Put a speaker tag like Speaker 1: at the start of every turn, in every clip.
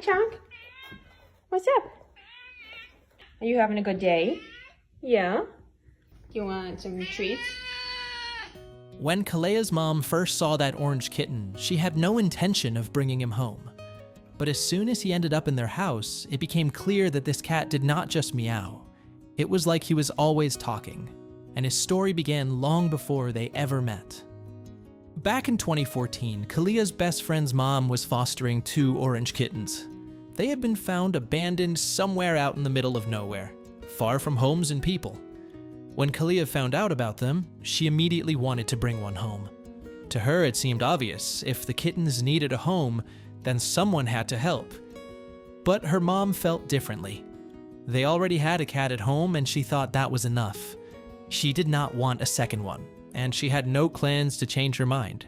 Speaker 1: Chunk. What's up? Are you having a good day? Yeah? You want some treats?
Speaker 2: When Kalea's mom first saw that orange kitten, she had no intention of bringing him home. But as soon as he ended up in their house, it became clear that this cat did not just meow. It was like he was always talking, and his story began long before they ever met. Back in 2014, Kalea's best friend's mom was fostering 2 orange kittens. They had been found abandoned somewhere out in the middle of nowhere, far from homes and people. When Kalea found out about them, she immediately wanted to bring one home. To her, it seemed obvious. If the kittens needed a home, then someone had to help. But her mom felt differently. They already had a cat at home, and she thought that was enough. She did not want a second one, and she had no plans to change her mind.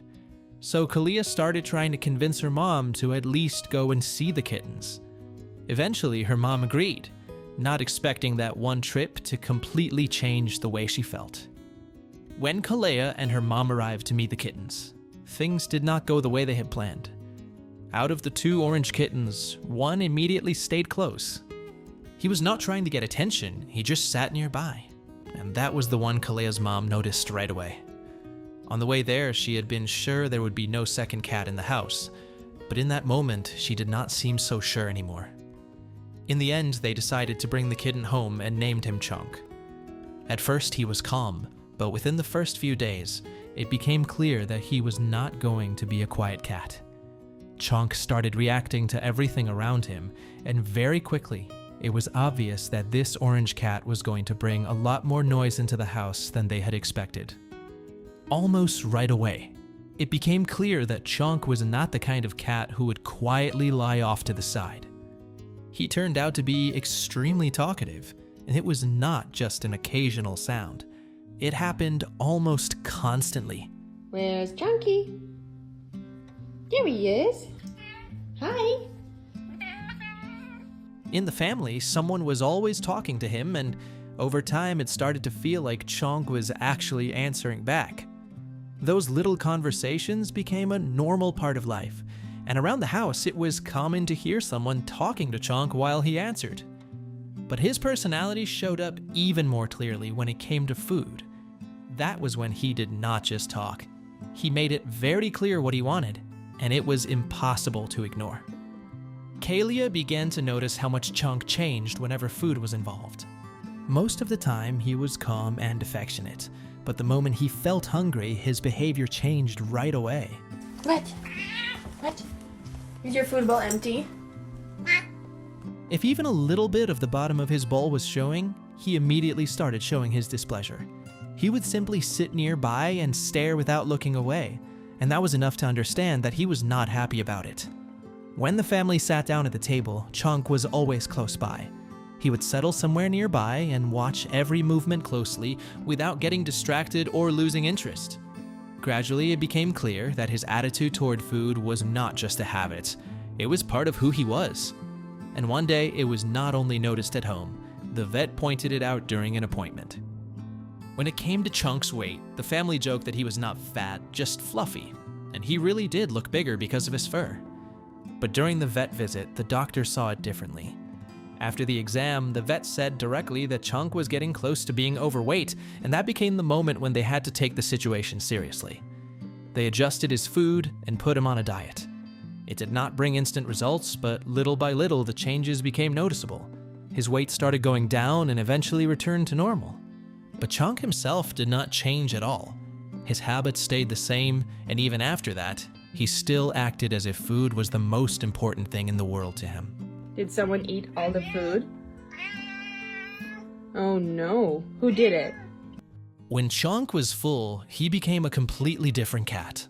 Speaker 2: So Kalea started trying to convince her mom to at least go and see the kittens. Eventually, her mom agreed, not expecting that one trip to completely change the way she felt. When Kalea and her mom arrived to meet the kittens, things did not go the way they had planned. Out of the 2 orange kittens, one immediately stayed close. He was not trying to get attention, he just sat nearby. And that was the one Kalea's mom noticed right away. On the way there, she had been sure there would be no second cat in the house, but in that moment, she did not seem so sure anymore. In the end, they decided to bring the kitten home and named him Chunk. At first, he was calm, but within the first few days, it became clear that he was not going to be a quiet cat. Chunk started reacting to everything around him, and very quickly, it was obvious that this orange cat was going to bring a lot more noise into the house than they had expected. Almost right away, it became clear that Chunk was not the kind of cat who would quietly lie off to the side. He turned out to be extremely talkative, and it was not just an occasional sound. It happened almost constantly.
Speaker 1: Where's Chunky? There he is. Hi.
Speaker 2: In the family, someone was always talking to him, and over time it started to feel like Chunk was actually answering back. Those little conversations became a normal part of life, and around the house it was common to hear someone talking to Chunk while he answered. But his personality showed up even more clearly when it came to food. That was when he did not just talk. He made it very clear what he wanted, and it was impossible to ignore. Kalea began to notice how much Chunk changed whenever food was involved. Most of the time, he was calm and affectionate, but the moment he felt hungry, his behavior changed right away.
Speaker 1: What? Is your food bowl empty?
Speaker 2: If even a little bit of the bottom of his bowl was showing, he immediately started showing his displeasure. He would simply sit nearby and stare without looking away, and that was enough to understand that he was not happy about it. When the family sat down at the table, Chunk was always close by. He would settle somewhere nearby and watch every movement closely without getting distracted or losing interest. Gradually, it became clear that his attitude toward food was not just a habit, it was part of who he was. And one day, it was not only noticed at home, the vet pointed it out during an appointment. When it came to Chunk's weight, the family joked that he was not fat, just fluffy, and he really did look bigger because of his fur. But during the vet visit, the doctor saw it differently. After the exam, the vet said directly that Chunk was getting close to being overweight, and that became the moment when they had to take the situation seriously. They adjusted his food and put him on a diet. It did not bring instant results, but little by little the changes became noticeable. His weight started going down and eventually returned to normal. But Chunk himself did not change at all. His habits stayed the same, and even after that, he still acted as if food was the most important thing in the world to him.
Speaker 1: Did someone eat all the food? Oh no, who did it?
Speaker 2: When Chunk was full, he became a completely different cat.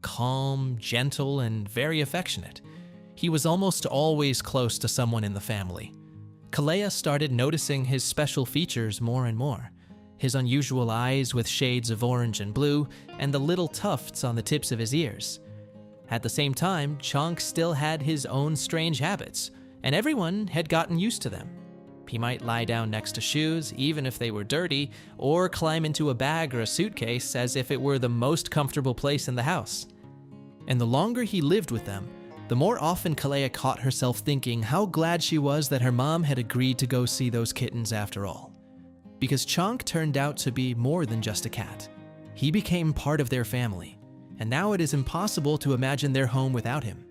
Speaker 2: Calm, gentle, and very affectionate. He was almost always close to someone in the family. Kalea started noticing his special features more and more. His unusual eyes with shades of orange and blue, and the little tufts on the tips of his ears. At the same time, Chunk still had his own strange habits, and everyone had gotten used to them. He might lie down next to shoes, even if they were dirty, or climb into a bag or a suitcase as if it were the most comfortable place in the house. And the longer he lived with them, the more often Kalea caught herself thinking how glad she was that her mom had agreed to go see those kittens after all. Because Chonk turned out to be more than just a cat. He became part of their family, and now it is impossible to imagine their home without him.